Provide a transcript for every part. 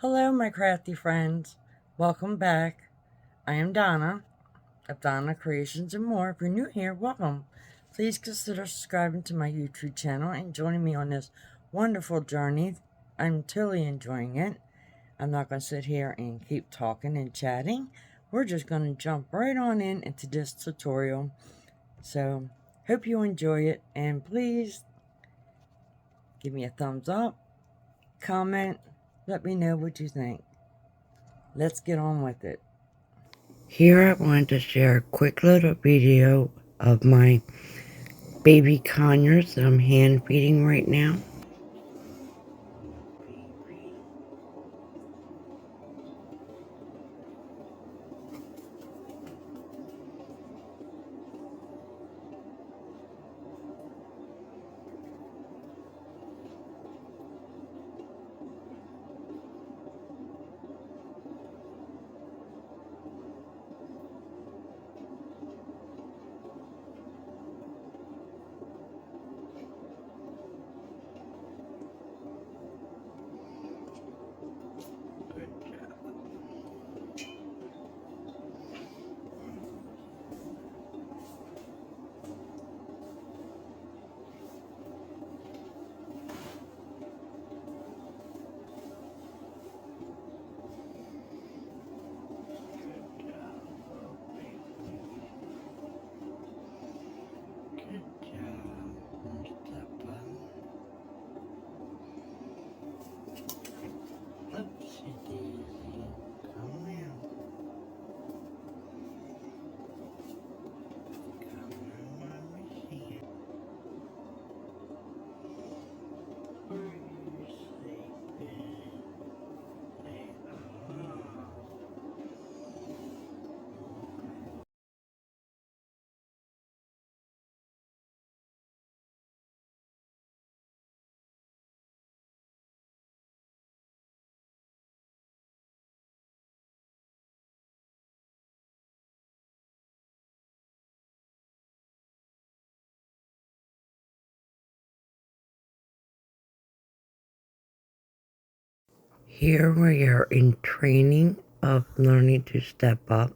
Hello, my crafty friends. Welcome back. I am Donna of Donna Creations and More. If you're new here, welcome. Please consider subscribing to my YouTube channel and joining me on this wonderful journey. I'm totally enjoying it. I'm not going to sit here and keep talking and chatting. We're just going to jump right on into this tutorial. So, hope you enjoy it, and please give me a thumbs up, comment, let me know what you think. Let's get on with it. Here I wanted to share a quick little video of my baby conures that I'm hand feeding right now. Here we are in training of learning to step up.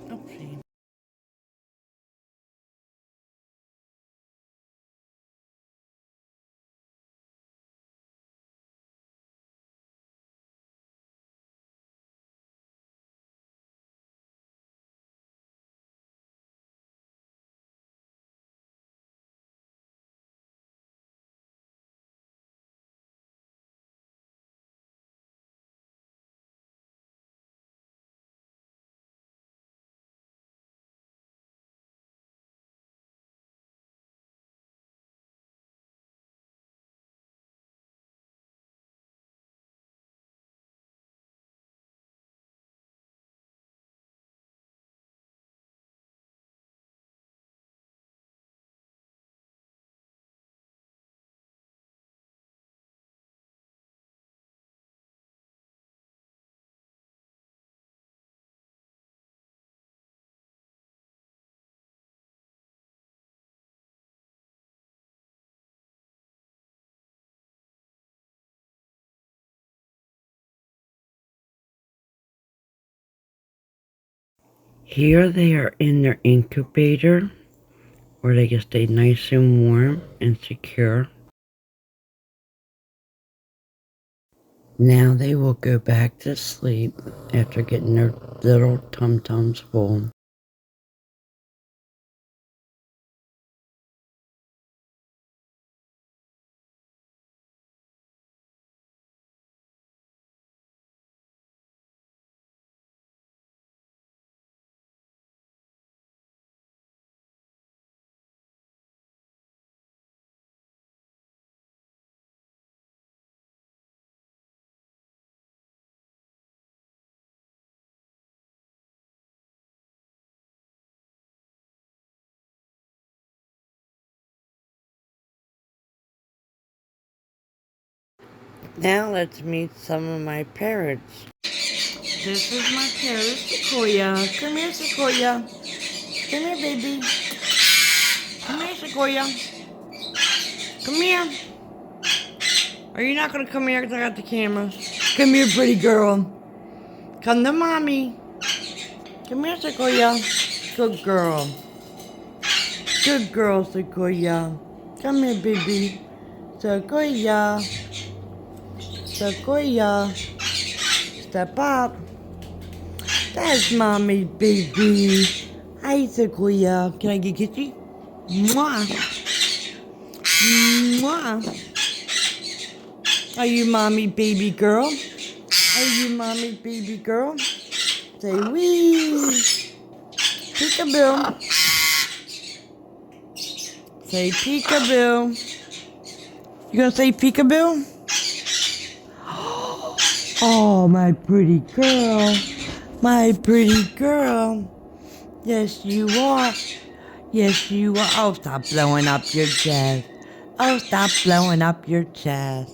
Oopsie. Here they are in their incubator where they can stay nice and warm and secure. Now they will go back to sleep after getting their little tum-tums full. Now let's meet some of my parrots. This is my parrot, Sequoia. Come here, Sequoia. Come here, baby. Come here, Sequoia. Come here. Are you not going to come here because I got the camera? Come here, pretty girl. Come to mommy. Come here, Sequoia. Good girl. Good girl, Sequoia. Come here, baby. Sequoia. Sequoia. Step up. That's mommy, baby. Hi, Sequoia. Can I get kissy? Mwah. Mwah. Are you mommy, baby girl? Are you mommy, baby girl? Say wee. Peekaboo. Say peekaboo. You gonna say peekaboo? Oh, my pretty girl. My pretty girl. Yes, you are. Yes, you are. Oh, stop blowing up your chest. Oh, stop blowing up your chest.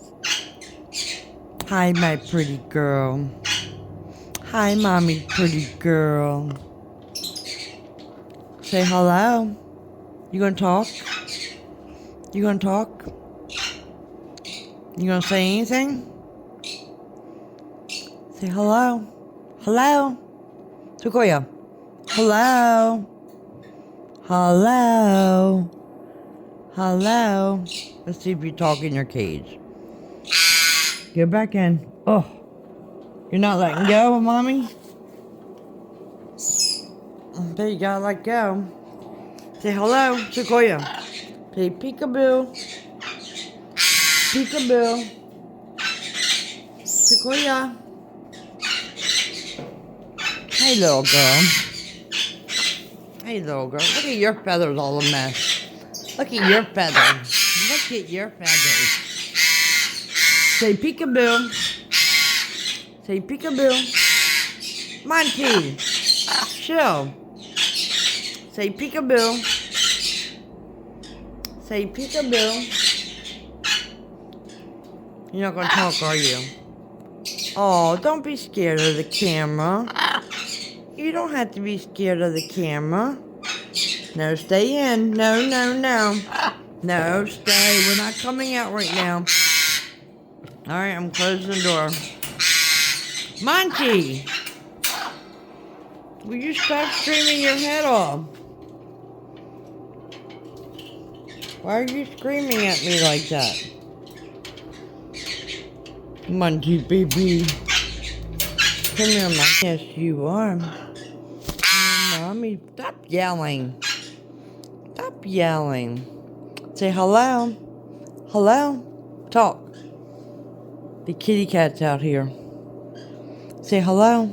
Hi, my pretty girl. Hi, mommy, pretty girl. Say hello. You gonna talk? You gonna talk? You gonna say anything? Say hello. Hello. Sequoia. Hello. Hello. Hello. Let's see if you talk in your cage. Get back in. Oh. You're not letting go of mommy? There you gotta let go. Say hello, Sequoia. Say peekaboo. Peekaboo. Sequoia. Hey, little girl. Hey, little girl. Look at your feathers all a mess. Look at your feathers. Look at your feathers. Say peekaboo. Say peekaboo. Monty. Chill. Say peekaboo. Say peekaboo. You're not going to talk, are you? Oh, don't be scared of the camera. You don't have to be scared of the camera. No, stay in. No, no, no. No, stay. We're not coming out right now. Alright, I'm closing the door. Monty! Will you stop screaming your head off? Why are you screaming at me like that? Monty, baby. Come here, Mom. Yes, you are. Mommy, stop yelling. Stop yelling. Say hello. Hello. Talk. The kitty cat's out here. Say hello.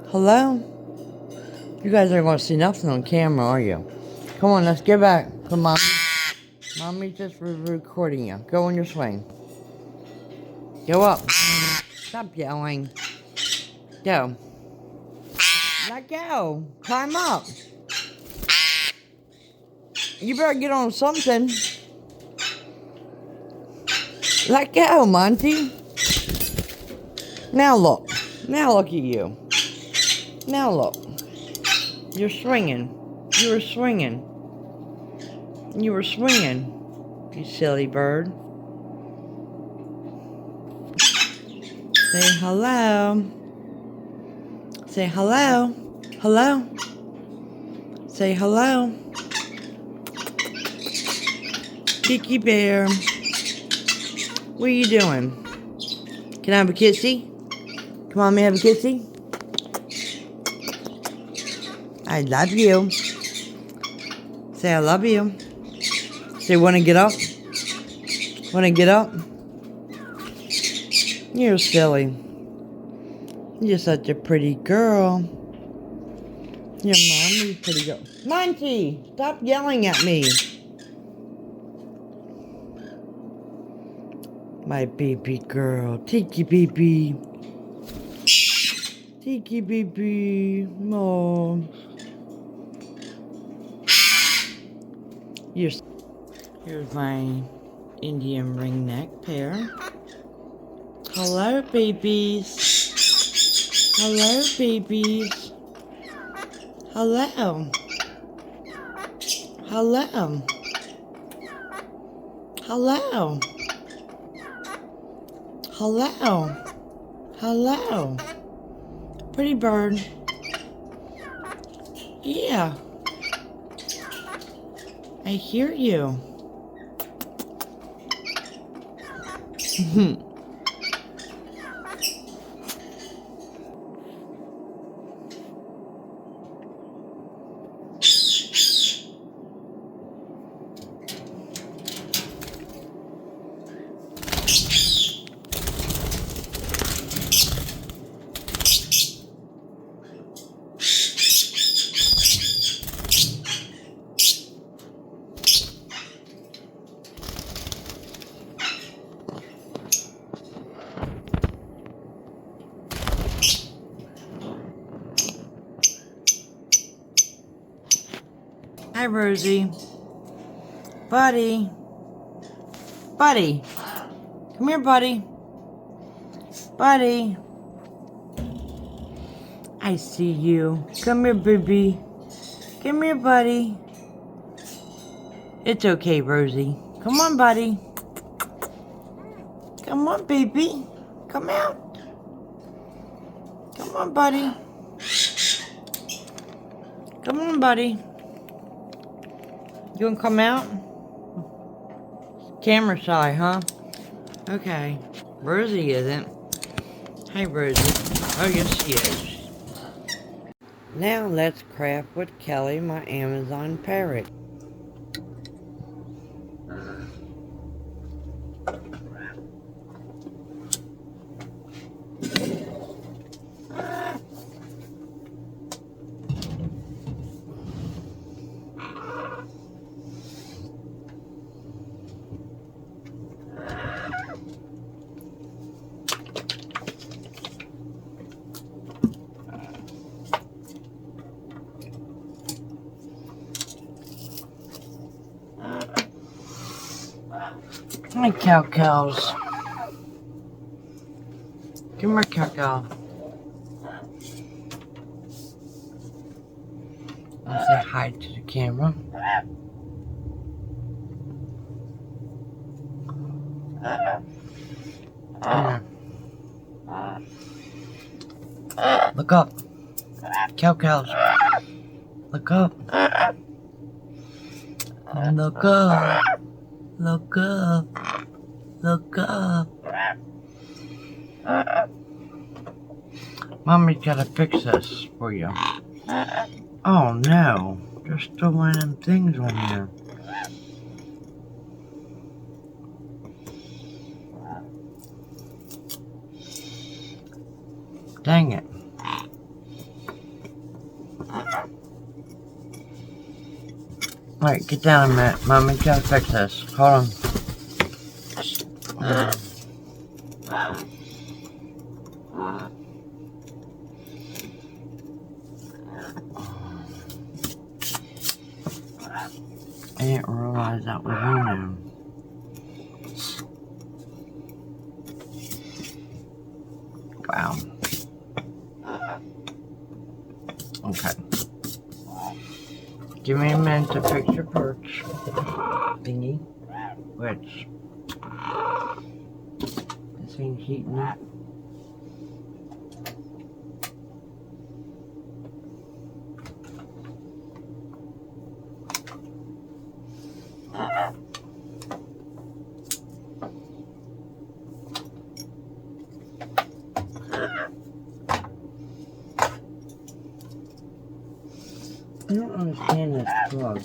Hello. You guys aren't going to see nothing on camera, are you? Come on, let's get back. Come on. Mommy's just recording you. Go on your swing. Go up. Stop yelling. Go. Let go. Climb up. You better get on something. Let go, Monty. Now look. Now look at you. Now look. You're swinging. You were swinging. You were swinging. You silly bird. Say hello. Say hello. Hello. Say hello. Kiki bear. What are you doing? Can I have a kissy? Come on, may I have a kissy? I love you. Say I love you. Say wanna get up? Wanna get up? You're silly. You're such a pretty girl. Your mommy's pretty girl. Monty, stop yelling at me. My baby girl. Tiki baby. Tiki baby. Oh. Here's my Indian ringneck pair. Hello, babies. Hello, babies. Hello. Hello. Hello. Hello. Hello. Pretty bird. Yeah. I hear you. Hi, Rosie. Buddy. Buddy. Come here, buddy. Buddy. I see you. Come here, baby. Come here, buddy. It's okay, Rosie. Come on, buddy. Come on, baby. Come out. Come on, buddy. Come on, buddy. You gonna come out? Camera shy, huh? Okay. Rosie isn't. Hi, Rosie. Oh, yes, she is. Now let's craft with Kelly, my Amazon parrot. Hi, cows. Come here, cow. I'll say hi to the camera. Look up. Cows. Look up. Look up. Look up. Look up. Mommy's gotta fix this for you. Oh no. There's still one of them things on there. Dang it. Alright, get down a minute. Mommy's gotta fix this. Hold on. I didn't realize that was on there. Wow. Okay. Give me a minute to fix your perch thingy. Which this thing's heating up. I don't understand this plug.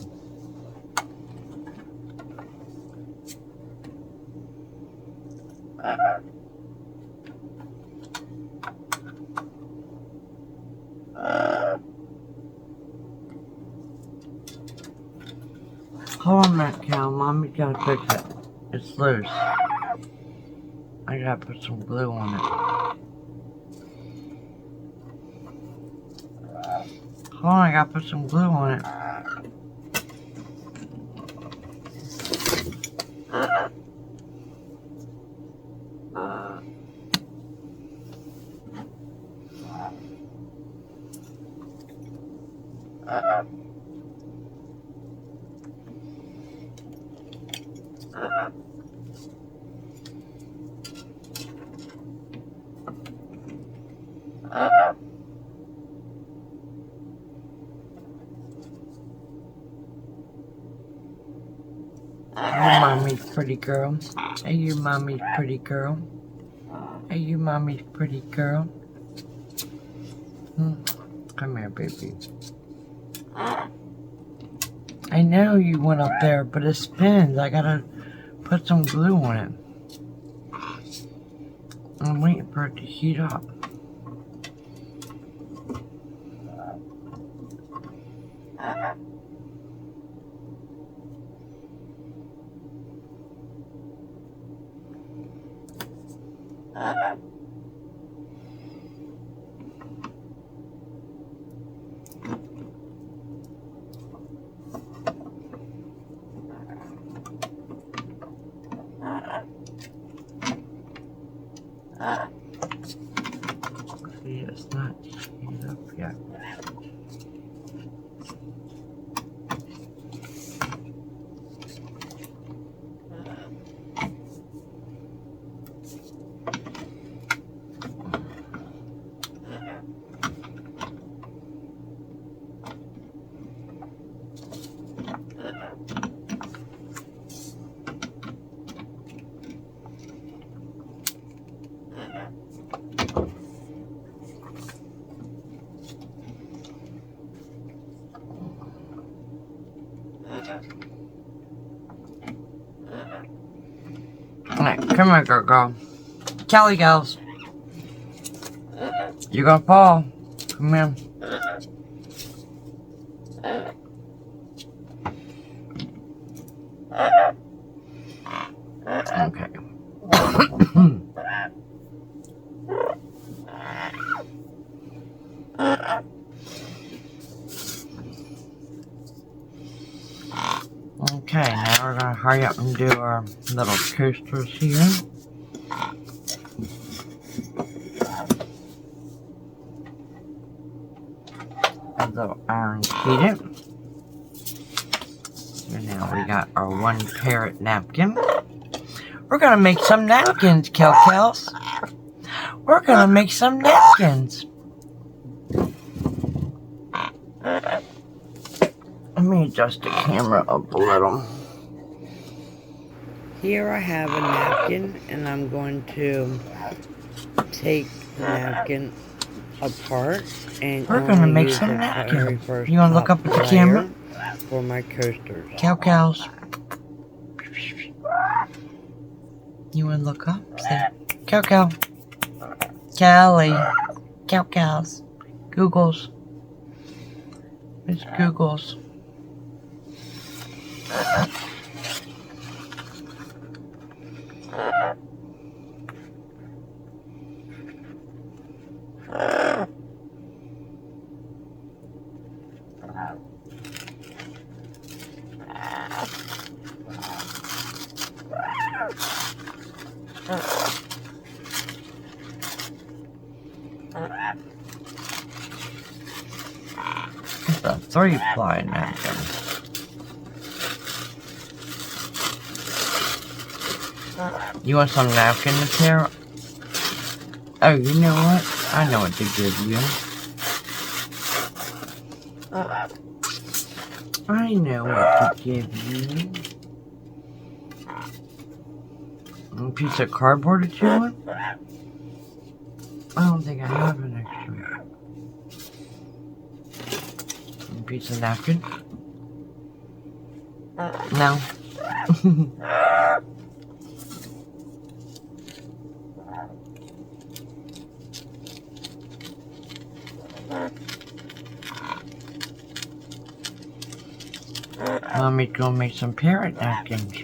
Hold on a minute, cow. Mommy's gotta fix it. It's loose. I gotta put some glue on it. Hold on, I gotta put some glue on it. Hey, mommy's pretty girl. Hey, you mommy's pretty girl. Hey, you mommy's pretty girl. Come here, baby. I know you went up there, but it spins. I gotta put some glue on it. I'm waiting for it to heat up. See, it's not heated up yet. Alright, come on, girl. Kelly girls. You're gonna fall. Come here. Okay. Okay, now we're gonna hurry up and do our little coasters here. A little iron heated. And now we got our one parrot napkin. We're gonna make some napkins, Kels. We're gonna make some napkins. Let me adjust the camera up a little. Here I have a napkin, and I'm going to take the napkin apart, and we're gonna make some napkins. You wanna look up at the camera? For my coasters. Cows. You wanna look up? Say, cow. Callie. Cows. Googles. It's Googles. It's a 3-ply napkin. You want some napkin to tear? Oh, you know what? I know what to give you. I know what to give you. A piece of cardboard to chew on? I don't think I have an extra. A piece of napkin? No. Mommy's gonna make some parrot napkins.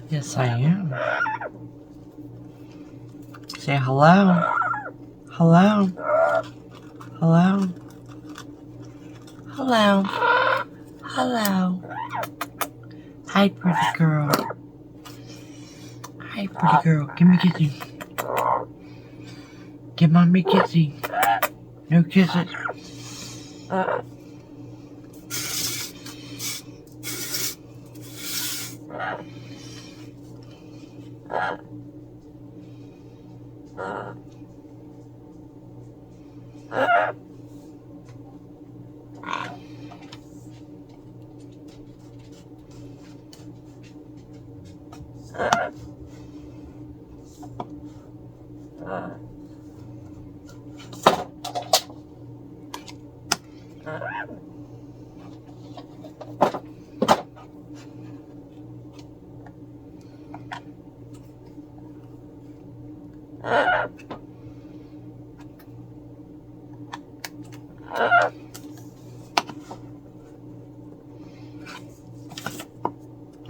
Yes, I am. Say hello. Hello. Hello. Hello. Hello. Hi, pretty girl. Hi, pretty girl. Give me a kissy. Give mommy a kissy. No kisses.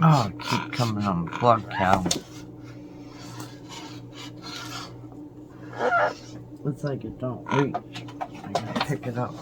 Oh, keep coming on the plug, cow. Looks like it don't reach. I gotta pick it up.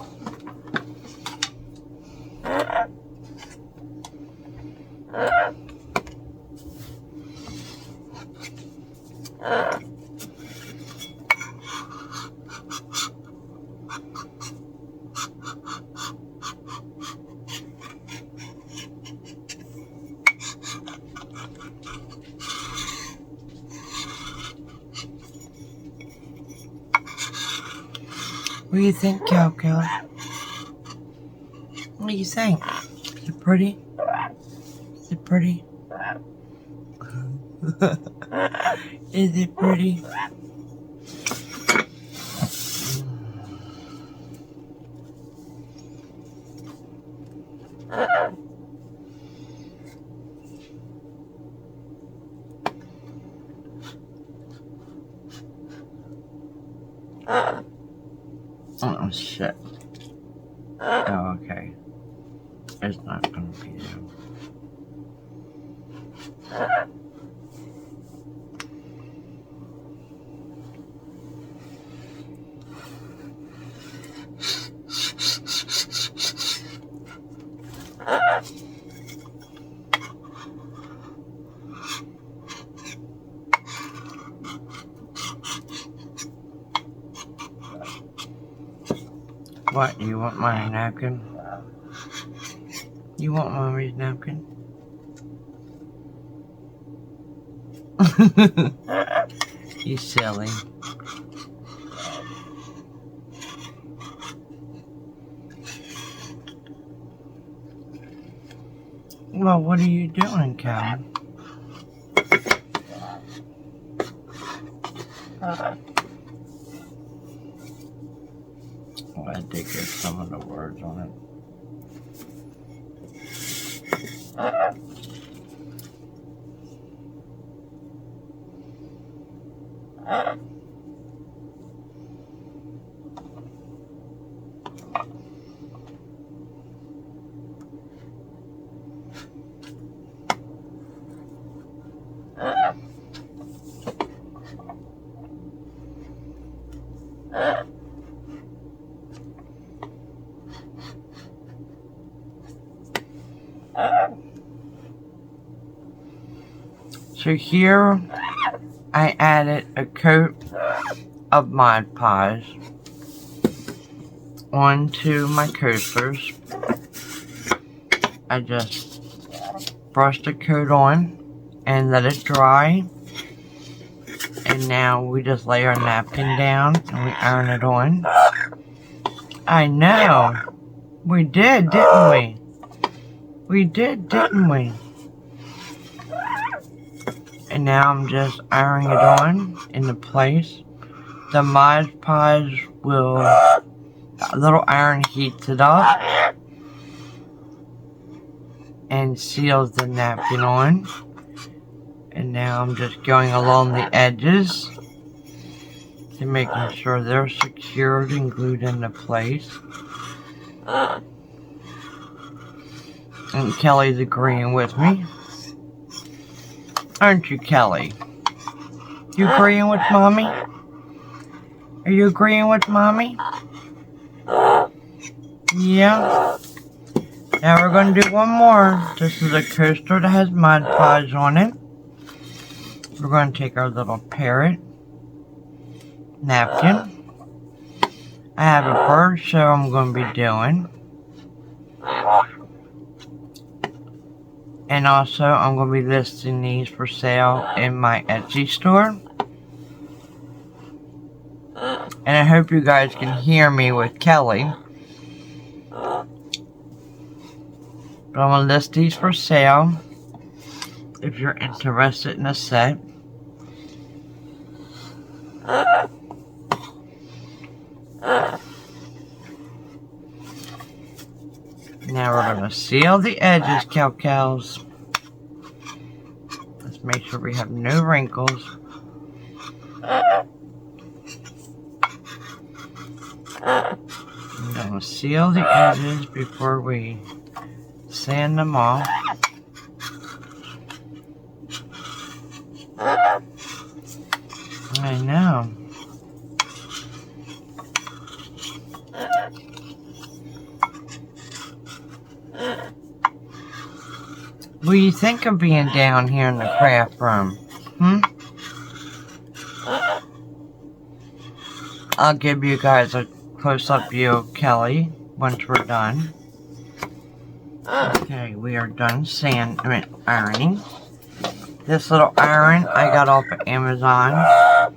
What do you think, Cow Cow? What do you think? Is it pretty? Is it pretty? Is it pretty? Oh, shit. Oh, okay. It's not gonna be there. What, you want my napkin? You want mommy's napkin? You silly. Well, what are you doing, Cal? Oh, I did get some of the words on it. So here I added a coat of Mod Podge onto my coasters. I just brushed the coat on and let it dry. And now we just lay our napkin down and we iron it on. I know. We did, didn't we? We did, didn't we? And now I'm just ironing it on into place. The Mod Podge will, a little iron heats it up and seals the napkin on. And now I'm just going along the edges to making sure they're secured and glued into place. And Kelly's agreeing with me. Aren't you, Kelly? You agreeing with Mommy? Are you agreeing with Mommy? Yeah? Now we're going to do one more. This is a coaster that has Mod Podge on it. We're going to take our little parrot napkin. I have a bird show I'm going to be doing. And also I'm going to be listing these for sale in my Etsy store. And I hope you guys can hear me with Kelly. But I'm going to list these for sale if you're interested in a set. Now we're going to seal the edges, cows. Let's make sure we have no wrinkles. I'm going to seal the edges before we sand them off. I know. What do you think of being down here in the craft room? I'll give you guys a close-up view of Kelly once we're done. Okay, we are done ironing. This little iron I got off of Amazon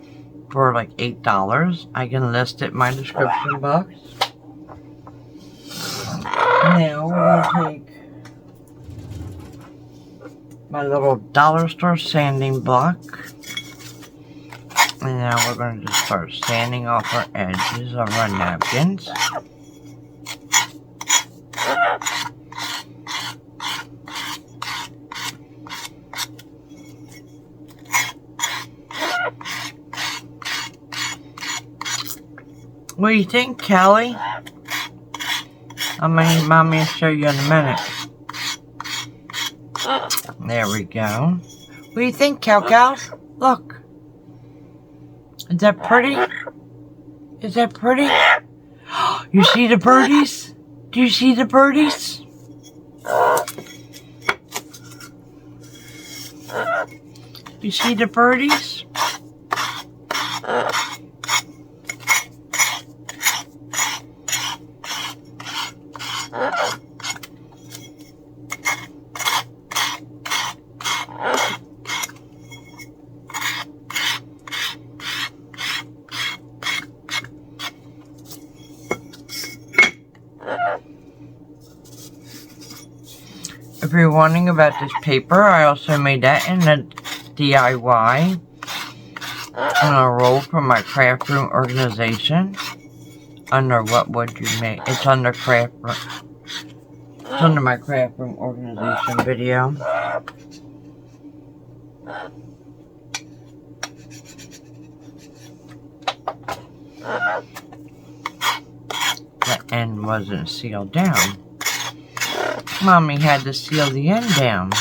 for like $8. I can list it in my description box. Now we're going to take my little dollar store sanding block. And now we're going to just start sanding off our edges of our napkins. What do you think, Kelly? I'm going to need Mommy to show you in a minute. There we go. What do you think, cows? Look. Is that pretty? Is that pretty? You see the birdies? Do you see the birdies? You see the birdies? If you're wondering about this paper, I also made that in a DIY on a roll from my craft room organization. Under what would you make? It's under craft room. It's under my craft room organization video. The end wasn't sealed down. Mommy had to seal the end down.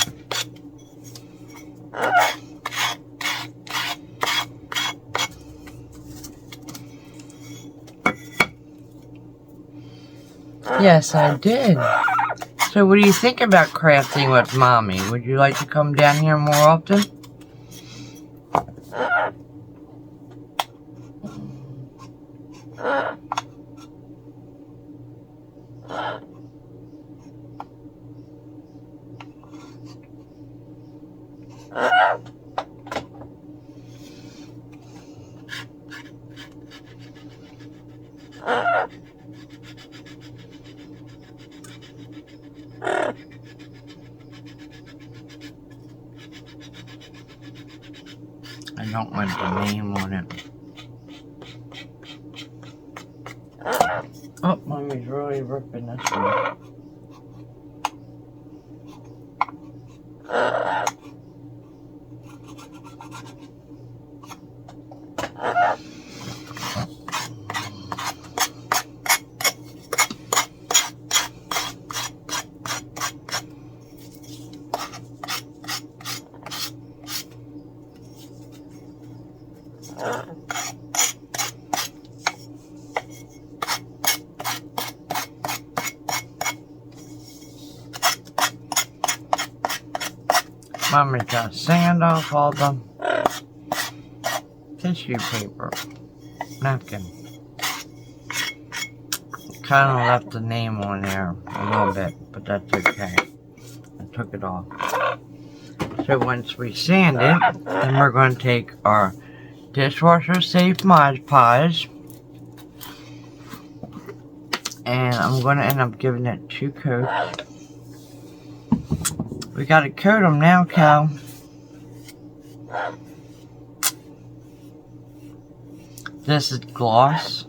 Yes, I did. So what do you think about crafting with Mommy? Would you like to come down here more often? I don't want the name on it. Oh, Mommy's really ripping this one. Mommy's got sand off all the tissue paper. Napkin. Kind of left the name on there a little bit, but that's okay. I took it off. So once we sand it, then we're going to take our dishwasher safe Mod Podge, and I'm going to end up giving it 2 coats. We got to coat them now, Cal. This is gloss.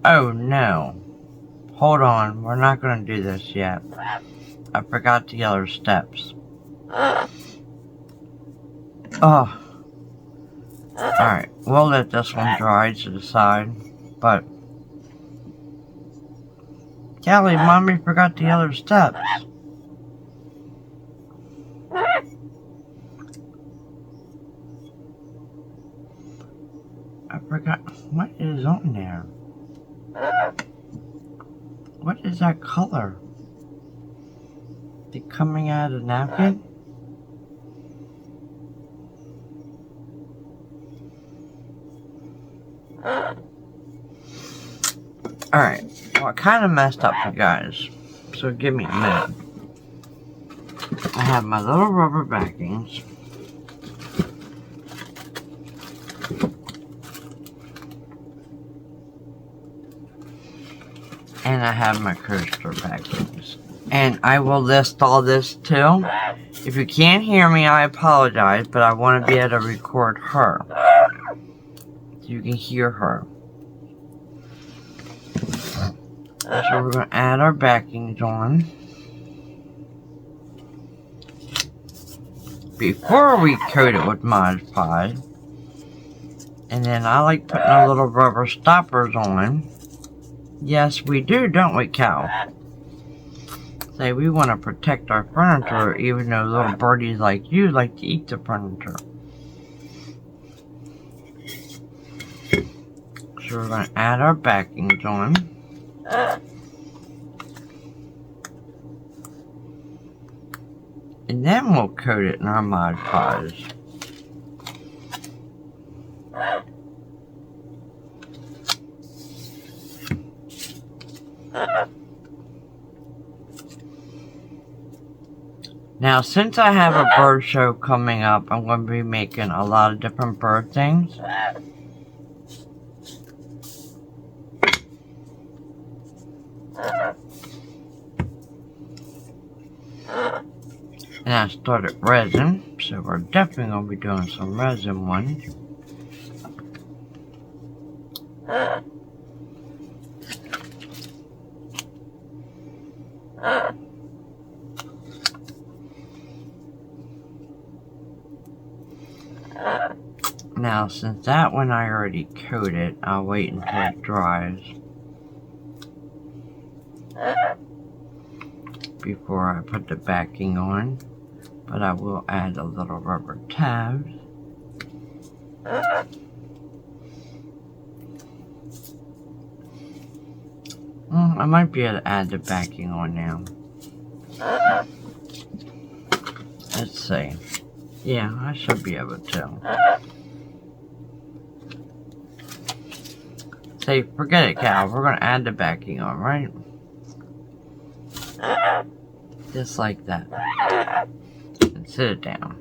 Oh no. Hold on, we're not going to do this yet. I forgot the other steps. Oh. Alright, we'll let this one dry to the side, but Callie, Mommy forgot the other steps. I forgot. What is on there? What is that color? Is it coming out of the napkin? Alright, well I kind of messed up, you guys, so give me a minute. I have my little rubber backings. And I have my coaster backings. And I will list all this too. If you can't hear me, I apologize, but I want to be able to record her. So you can hear her. So we're going to add our backings on. Before we coat it with Mod Podge. And then I like putting our little rubber stoppers on. Yes, we do, don't we, Cal? Say, we want to protect our furniture, even though little birdies like you like to eat the furniture. So we're going to add our backings on. And then we'll coat it in our Mod Podge. Now, since I have a bird show coming up, I'm going to be making a lot of different bird things. And I started resin, so we're definitely going to be doing some resin ones. Now, since that one I already coated, I'll wait until it dries before I put the backing on. But I will add a little rubber tabs. I might be able to add the backing on now. Let's see. Yeah, I should be able to. Say, forget it, Cal. We're going to add the backing on, right? Just like that. And sit it down.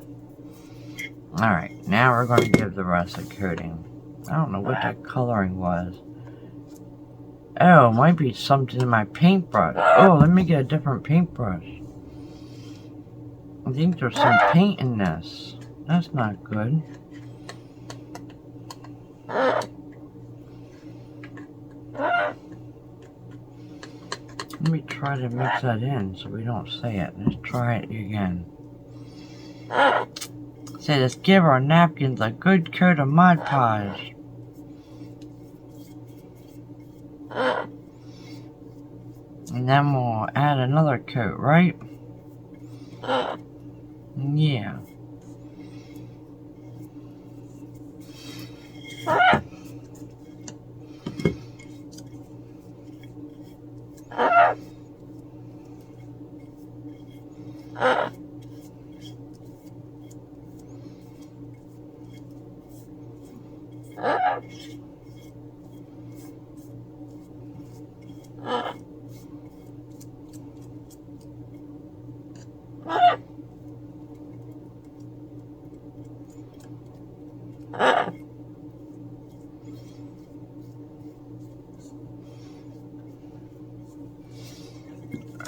Alright, now we're going to give the rest a coating. I don't know what that coloring was. Oh, it might be something in my paintbrush. Oh, let me get a different paintbrush. I think there's some paint in this. That's not good. Let me try to mix that in so we don't say it. Let's try it again. Say, let's give our napkins a good coat of Mod Podge. And then we'll add another coat, right? Yeah.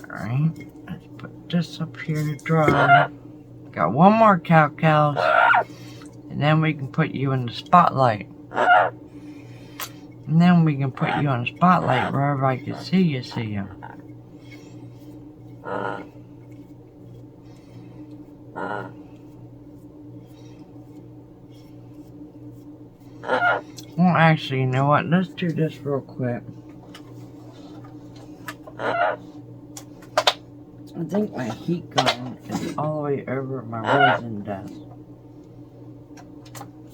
Alright, let's put this up here to dry. Got one more cows, and then we can put you in the spotlight. And then we can put you on the spotlight where everybody can see you. Well, actually, you know what? Let's do this real quick. I think my heat gun is all the way over my resin desk.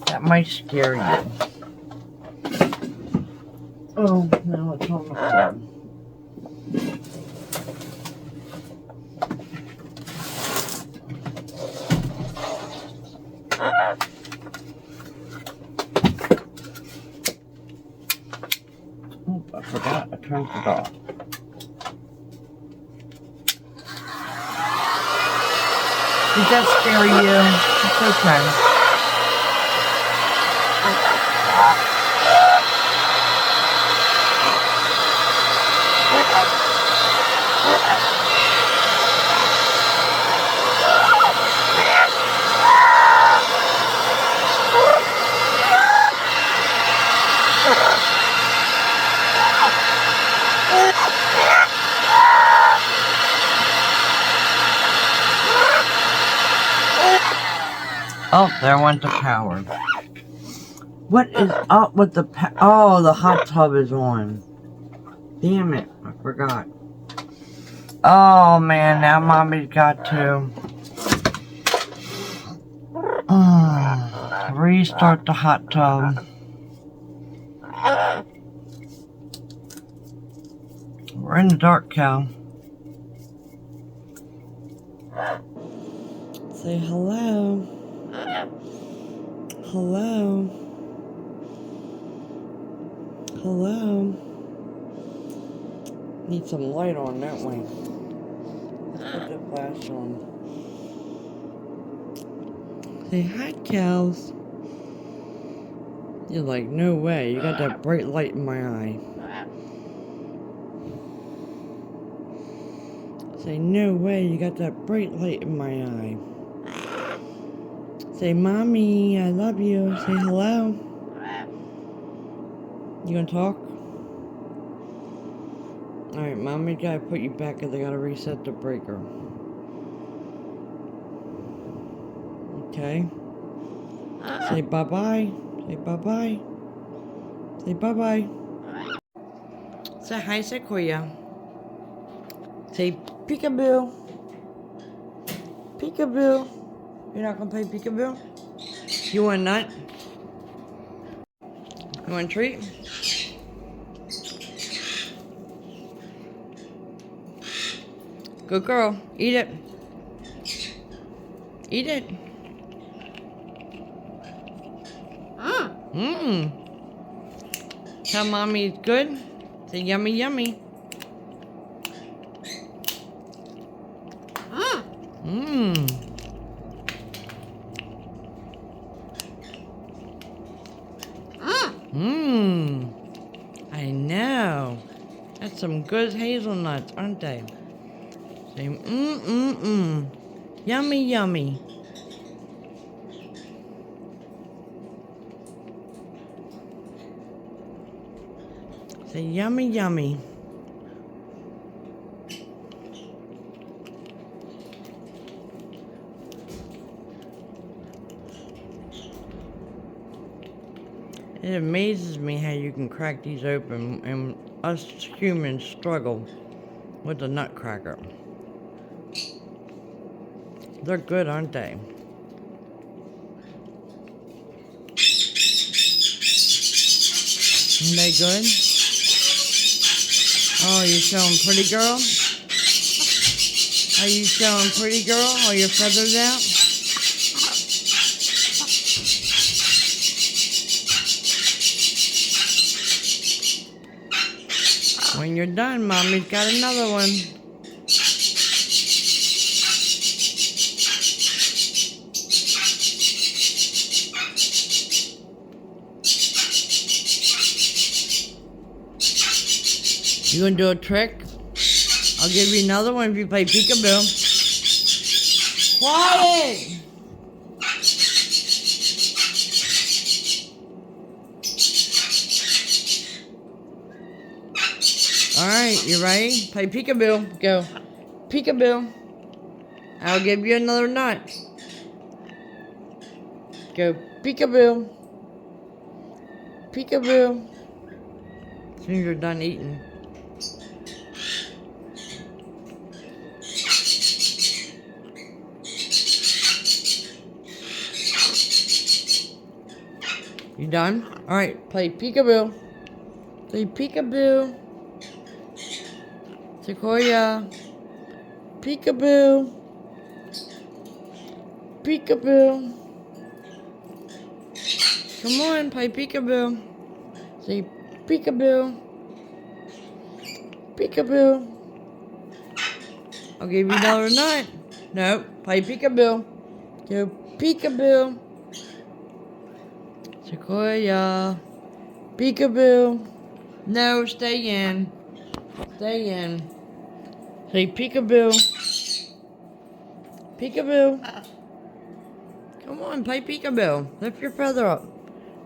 That might scare you. Oh, now it's on the floor. Oh, I forgot I turned it off. Did that scare you? It's okay. Oh, there went the power. What is up with the oh, the hot tub is on. Damn it, I forgot. Oh man, now mommy's got to restart the hot tub. We're in the dark, cow. Say hello. Hello. Hello. Need some light on, don't we? Let's put the flash on. Say hi, cows. You're like, no way. You got that bright light in my eye. Say, no way. You got that bright light in my eye. Say, mommy, I love you. Say hello. You gonna talk? Alright, mommy gotta put you back because I gotta reset the breaker. Okay. Say bye-bye. Say bye-bye. Say bye-bye. Say hi, Sequoia. Say peekaboo. Peekaboo. You're not gonna play peekaboo? You want a nut? You want a treat? Good girl. Eat it. Eat it. Mmm. Tell mommy it's good. Say yummy, yummy. Mmm. Mmm. I know. That's some good hazelnuts, aren't they? Say Yummy, yummy. Say yummy, yummy. It amazes me how you can crack these open and us humans struggle with the nutcracker. They're good, aren't they? Aren't they good? Oh, you showing pretty girl? Are you showing pretty girl? Are your feathers out? When you're done, Mommy's got another one. You gonna do a trick? I'll give you another one if you play peekaboo. Quiet! Alright, you ready? Play peekaboo. Go. Peekaboo. I'll give you another nut. Go. Peekaboo. Peekaboo. As soon as you're done eating. You done? Alright, play peekaboo. Play peekaboo. Sequoia. Peekaboo. Peekaboo. Come on, play peekaboo. Say peekaboo. Peekaboo. I'll give you another nut. Nope, play peekaboo. Go peekaboo. Sequoia. Peekaboo. No, stay in. Stay in. Say peekaboo. Peekaboo. Come on, play peekaboo. Lift your feather up.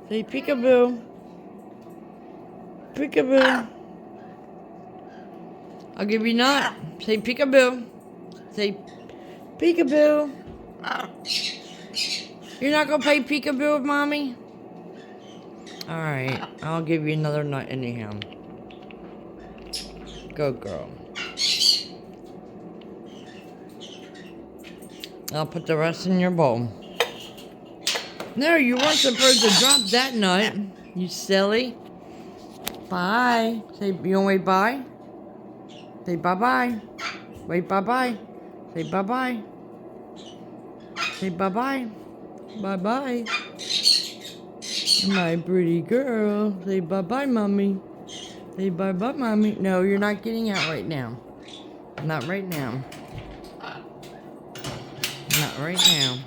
Say peekaboo. Peekaboo. I'll give you a nut. Say peekaboo. Say peekaboo. You're not gonna play peekaboo with Mommy? Alright, I'll give you another nut anyhow. Go, girl. I'll put the rest in your bowl. No, you weren't supposed to drop that nut. You silly. Bye. Say, you wanna wave bye? Say bye-bye. Wave bye-bye. Say bye-bye. Say bye-bye. Bye-bye. My pretty girl. Say bye-bye, Mommy. Say bye-bye, Mommy. No, you're not getting out right now. Not right now. Not right now.